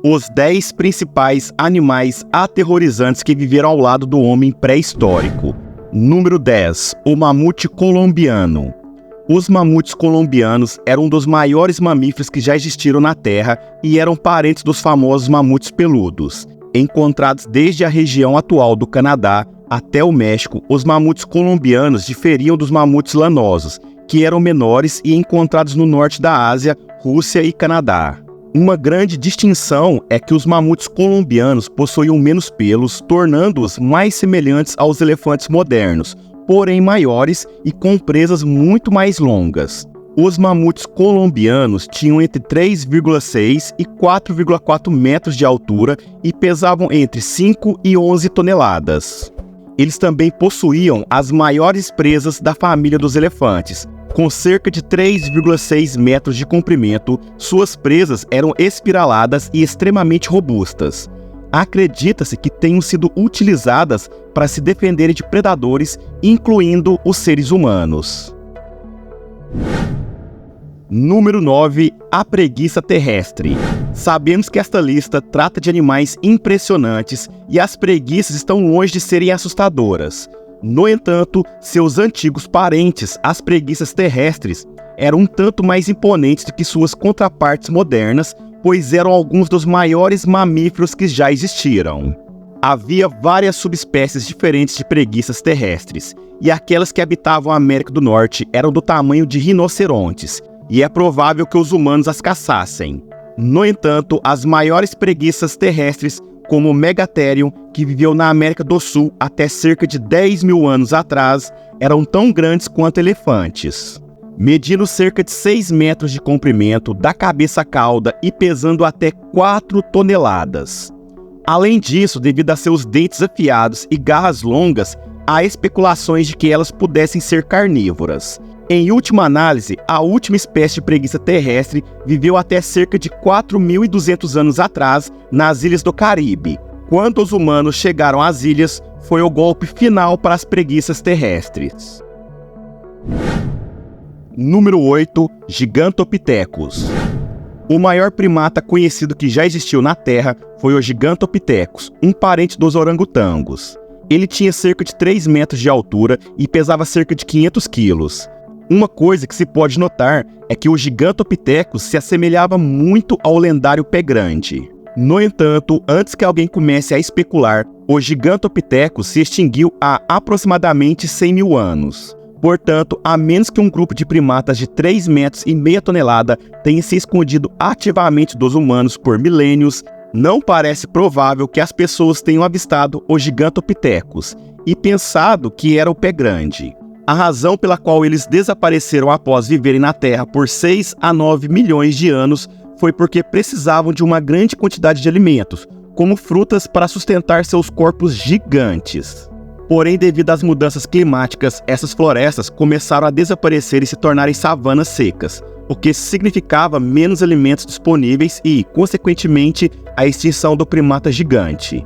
Os 10 principais animais aterrorizantes que viveram ao lado do homem pré-histórico. Número 10. O mamute colombiano. Os mamutes colombianos eram um dos maiores mamíferos que já existiram na Terra e eram parentes dos famosos mamutes peludos. Encontrados desde a região atual do Canadá até o México, os mamutes colombianos diferiam dos mamutes lanosos, que eram menores e encontrados no norte da Ásia, Rússia e Canadá. Uma grande distinção é que os mamutes colombianos possuíam menos pelos, tornando-os mais semelhantes aos elefantes modernos, porém maiores e com presas muito mais longas. Os mamutes colombianos tinham entre 3,6 e 4,4 metros de altura e pesavam entre 5 e 11 toneladas. Eles também possuíam as maiores presas da família dos elefantes. Com cerca de 3,6 metros de comprimento, suas presas eram espiraladas e extremamente robustas. Acredita-se que tenham sido utilizadas para se defenderem de predadores, incluindo os seres humanos. Número 9. A preguiça terrestre. Sabemos que esta lista trata de animais impressionantes e as preguiças estão longe de serem assustadoras. No entanto, seus antigos parentes, as preguiças terrestres, eram um tanto mais imponentes do que suas contrapartes modernas, pois eram alguns dos maiores mamíferos que já existiram. Havia várias subespécies diferentes de preguiças terrestres, e aquelas que habitavam a América do Norte eram do tamanho de rinocerontes, e é provável que os humanos as caçassem. No entanto, as maiores preguiças terrestres, como o Megatherium, que viveu na América do Sul até cerca de 10 mil anos atrás, eram tão grandes quanto elefantes. Medindo cerca de 6 metros de comprimento, da cabeça à cauda e pesando até 4 toneladas. Além disso, devido a seus dentes afiados e garras longas, há especulações de que elas pudessem ser carnívoras. Em última análise, a última espécie de preguiça terrestre viveu até cerca de 4.200 anos atrás nas ilhas do Caribe. Quando os humanos chegaram às ilhas, foi o golpe final para as preguiças terrestres. Número 8. Gigantopithecus. O maior primata conhecido que já existiu na Terra foi o Gigantopithecus, um parente dos orangotangos. Ele tinha cerca de 3 metros de altura e pesava cerca de 500 quilos. Uma coisa que se pode notar é que o Gigantopithecus se assemelhava muito ao lendário pé grande. No entanto, antes que alguém comece a especular, o Gigantopithecus se extinguiu há aproximadamente 100 mil anos. Portanto, a menos que um grupo de primatas de 3,5 metros tenha se escondido ativamente dos humanos por milênios, não parece provável que as pessoas tenham avistado o Gigantopithecus e pensado que era o pé grande. A razão pela qual eles desapareceram após viverem na Terra por 6 a 9 milhões de anos foi porque precisavam de uma grande quantidade de alimentos, como frutas, para sustentar seus corpos gigantes. Porém, devido às mudanças climáticas, essas florestas começaram a desaparecer e se tornarem savanas secas, o que significava menos alimentos disponíveis e, consequentemente, a extinção do primata gigante.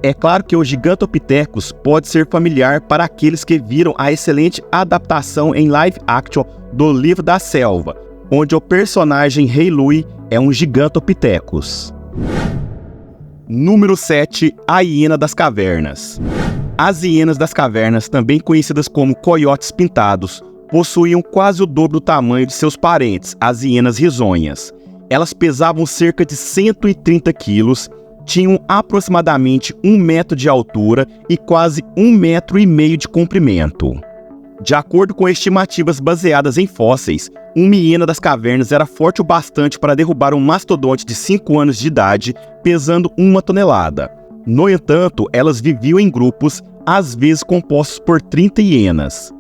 É claro que o Gigantopithecus pode ser familiar para aqueles que viram a excelente adaptação em live action do Livro da Selva, onde o personagem Rei Louie é um Gigantopithecus. Número 7. A hiena das cavernas. As hienas das cavernas, também conhecidas como coiotes pintados, possuíam quase o dobro do tamanho de seus parentes, as hienas risonhas. Elas pesavam cerca de 130 quilos, tinham aproximadamente 1 metro de altura e quase 1,5 metros de comprimento. De acordo com estimativas baseadas em fósseis, uma hiena das cavernas era forte o bastante para derrubar um mastodonte de 5 anos de idade, pesando 1 tonelada. No entanto, elas viviam em grupos, às vezes compostos por 30 hienas.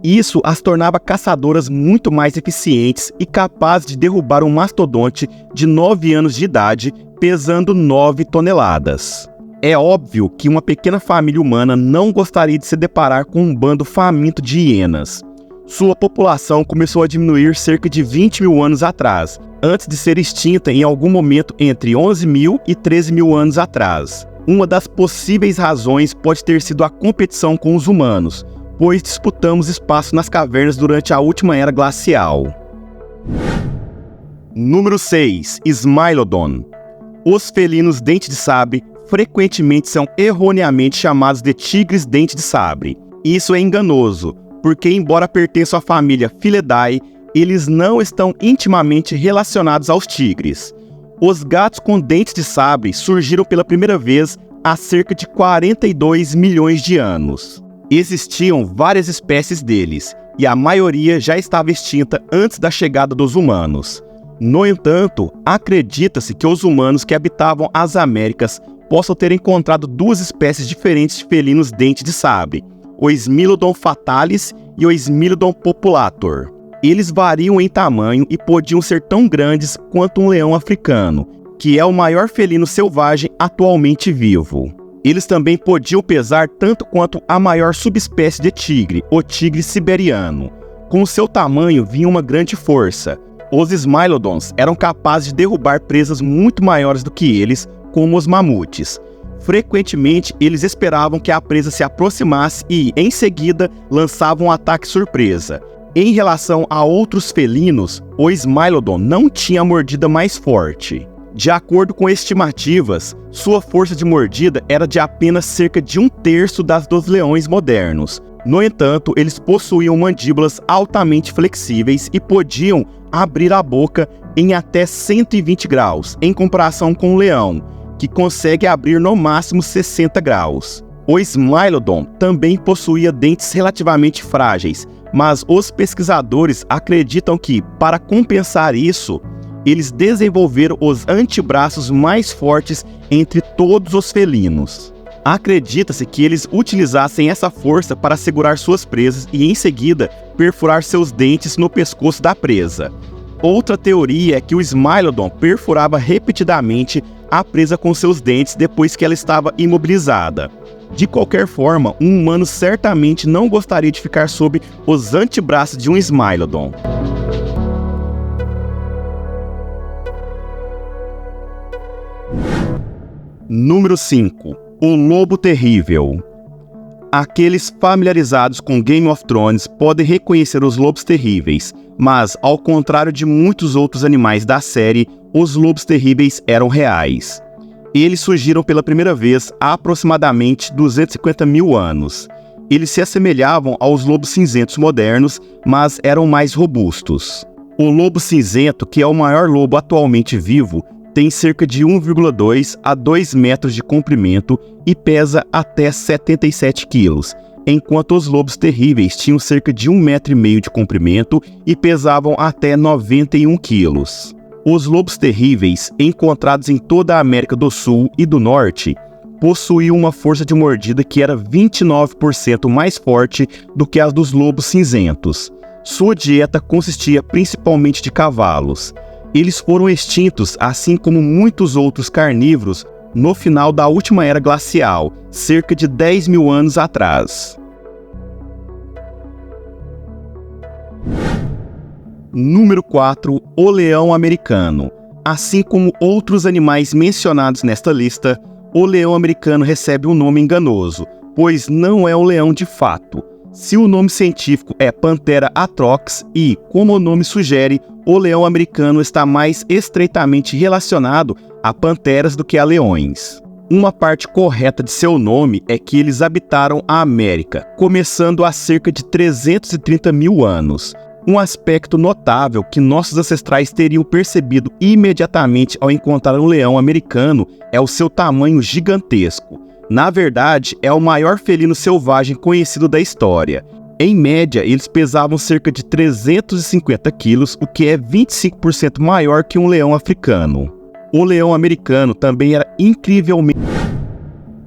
Isso as tornava caçadoras muito mais eficientes e capazes de derrubar um mastodonte de 9 anos de idade, pesando 9 toneladas. É óbvio que uma pequena família humana não gostaria de se deparar com um bando faminto de hienas. Sua população começou a diminuir cerca de 20 mil anos atrás, antes de ser extinta em algum momento entre 11 mil e 13 mil anos atrás. Uma das possíveis razões pode ter sido a competição com os humanos, pois disputamos espaço nas cavernas durante a última era glacial. Número 6. Smilodon. Os felinos dente de sabre frequentemente são erroneamente chamados de tigres dente de sabre. Isso é enganoso, porque embora pertençam à família Felidae, eles não estão intimamente relacionados aos tigres. Os gatos com dentes de sabre surgiram pela primeira vez há cerca de 42 milhões de anos. Existiam várias espécies deles, e a maioria já estava extinta antes da chegada dos humanos. No entanto, acredita-se que os humanos que habitavam as Américas possam ter encontrado duas espécies diferentes de felinos dente de sabre, o Smilodon fatalis e o Smilodon populator. Eles variam em tamanho e podiam ser tão grandes quanto um leão africano, que é o maior felino selvagem atualmente vivo. Eles também podiam pesar tanto quanto a maior subespécie de tigre, o tigre siberiano. Com seu tamanho vinha uma grande força. Os Smilodons eram capazes de derrubar presas muito maiores do que eles, como os mamutes. Frequentemente, eles esperavam que a presa se aproximasse e, em seguida, lançavam um ataque surpresa. Em relação a outros felinos, o Smilodon não tinha a mordida mais forte. De acordo com estimativas, sua força de mordida era de apenas cerca de 1/3 das dos leões modernos. No entanto, eles possuíam mandíbulas altamente flexíveis e podiam abrir a boca em até 120 graus, em comparação com o leão, que consegue abrir no máximo 60 graus. O Smilodon também possuía dentes relativamente frágeis, mas os pesquisadores acreditam que, para compensar isso, eles desenvolveram os antebraços mais fortes entre todos os felinos. Acredita-se que eles utilizassem essa força para segurar suas presas e, em seguida, perfurar seus dentes no pescoço da presa. Outra teoria é que o Smilodon perfurava repetidamente a presa com seus dentes depois que ela estava imobilizada. De qualquer forma, um humano certamente não gostaria de ficar sob os antebraços de um Smilodon. Número 5. O Lobo Terrível. Aqueles familiarizados com Game of Thrones podem reconhecer os lobos terríveis, mas, ao contrário de muitos outros animais da série, os lobos terríveis eram reais. Eles surgiram pela primeira vez há aproximadamente 250 mil anos. Eles se assemelhavam aos lobos cinzentos modernos, mas eram mais robustos. O lobo cinzento, que é o maior lobo atualmente vivo, tem cerca de 1,2 a 2 metros de comprimento e pesa até 77 quilos, enquanto os lobos terríveis tinham cerca de 1,5 metro de comprimento e pesavam até 91 quilos. Os lobos terríveis, encontrados em toda a América do Sul e do Norte, possuíam uma força de mordida que era 29% mais forte do que a dos lobos cinzentos. Sua dieta consistia principalmente de cavalos. Eles foram extintos, assim como muitos outros carnívoros, no final da última era glacial, cerca de 10 mil anos atrás. Número 4. O leão americano. Assim como outros animais mencionados nesta lista, o leão americano recebe um nome enganoso, pois não é um leão de fato. Se o nome científico é Panthera atrox e, como o nome sugere, o leão americano está mais estreitamente relacionado a panteras do que a leões. Uma parte correta de seu nome é que eles habitaram a América, começando há cerca de 330 mil anos. Um aspecto notável que nossos ancestrais teriam percebido imediatamente ao encontrar um leão americano é o seu tamanho gigantesco. Na verdade, é o maior felino selvagem conhecido da história. Em média, eles pesavam cerca de 350 quilos, o que é 25% maior que um leão africano. O leão americano também era incrivelmente...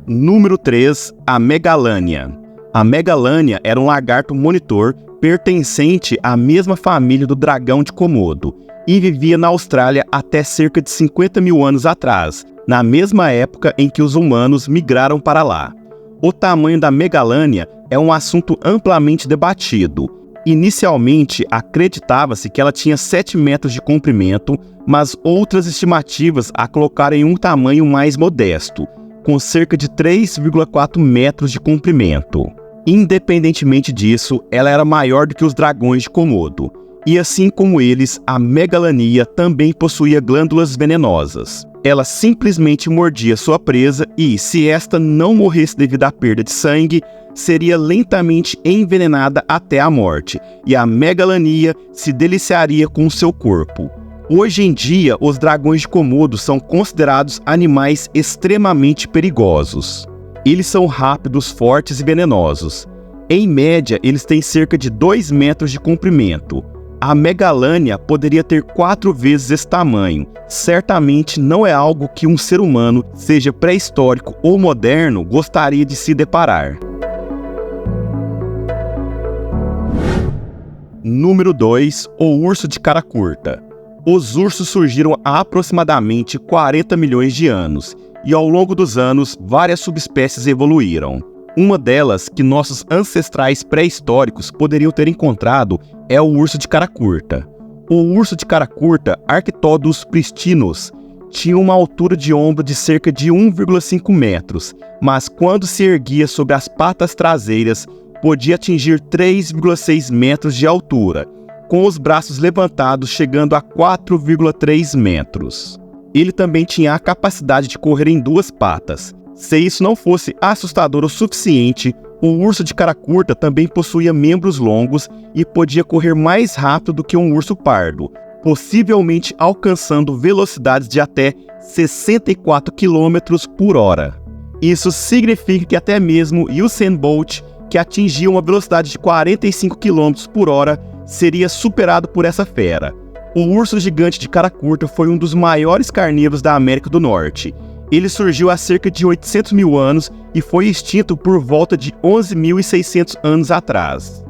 Número 3. A Megalânia. A Megalânia era um lagarto monitor pertencente à mesma família do dragão de Komodo e vivia na Austrália até cerca de 50 mil anos atrás, na mesma época em que os humanos migraram para lá. O tamanho da Megalânia é um assunto amplamente debatido. Inicialmente, acreditava-se que ela tinha 7 metros de comprimento, mas outras estimativas a colocaram em um tamanho mais modesto, com cerca de 3,4 metros de comprimento. Independentemente disso, ela era maior do que os dragões de Komodo. E assim como eles, a Megalania também possuía glândulas venenosas. Ela simplesmente mordia sua presa e, se esta não morresse devido à perda de sangue, seria lentamente envenenada até a morte, e a Megalania se deliciaria com seu corpo. Hoje em dia, os dragões de Komodo são considerados animais extremamente perigosos. Eles são rápidos, fortes e venenosos. Em média, eles têm cerca de 2 metros de comprimento. A Megalania poderia ter 4 vezes esse tamanho. Certamente não é algo que um ser humano, seja pré-histórico ou moderno, gostaria de se deparar. Número 2. O urso de cara curta. Os ursos surgiram há aproximadamente 40 milhões de anos, e ao longo dos anos, várias subespécies evoluíram. Uma delas, que nossos ancestrais pré-históricos poderiam ter encontrado, é o urso de cara curta. O urso de cara curta, Arctodus pristinus, tinha uma altura de ombro de cerca de 1,5 metros, mas quando se erguia sobre as patas traseiras, podia atingir 3,6 metros de altura, com os braços levantados chegando a 4,3 metros. Ele também tinha a capacidade de correr em 2 patas. Se isso não fosse assustador o suficiente, o urso de cara curta também possuía membros longos e podia correr mais rápido do que um urso pardo, possivelmente alcançando velocidades de até 64 km por hora. Isso significa que até mesmo Usain Bolt, que atingia uma velocidade de 45 km por hora, seria superado por essa fera. O urso gigante de cara curta foi um dos maiores carnívoros da América do Norte. Ele surgiu há cerca de 800 mil anos e foi extinto por volta de 11.600 anos atrás.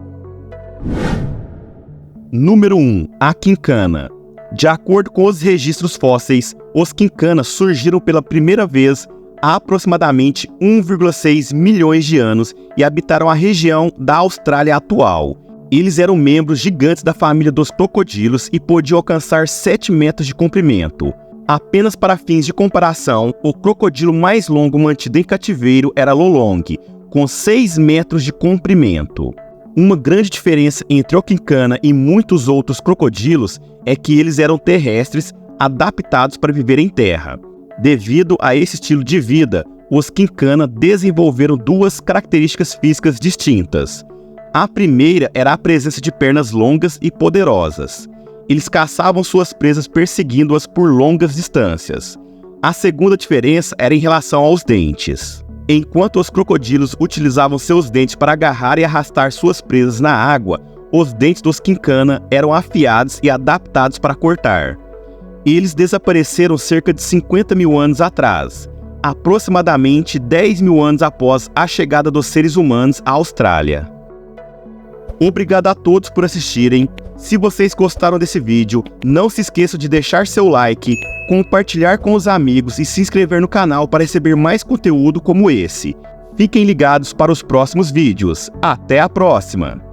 Número 1. A quincana. De acordo com os registros fósseis, os quincanas surgiram pela primeira vez há aproximadamente 1,6 milhões de anos e habitaram a região da Austrália atual. Eles eram membros gigantes da família dos crocodilos e podiam alcançar 7 metros de comprimento. Apenas para fins de comparação, o crocodilo mais longo mantido em cativeiro era Lolong, com 6 metros de comprimento. Uma grande diferença entre o quincana e muitos outros crocodilos é que eles eram terrestres, adaptados para viver em terra. Devido a esse estilo de vida, os quincana desenvolveram 2 características físicas distintas. A primeira era a presença de pernas longas e poderosas. Eles caçavam suas presas perseguindo-as por longas distâncias. A segunda diferença era em relação aos dentes. Enquanto os crocodilos utilizavam seus dentes para agarrar e arrastar suas presas na água, os dentes dos quincana eram afiados e adaptados para cortar. Eles desapareceram cerca de 50 mil anos atrás, aproximadamente 10 mil anos após a chegada dos seres humanos à Austrália. Obrigado a todos por assistirem. Se vocês gostaram desse vídeo, não se esqueçam de deixar seu like, compartilhar com os amigos e se inscrever no canal para receber mais conteúdo como esse. Fiquem ligados para os próximos vídeos. Até a próxima!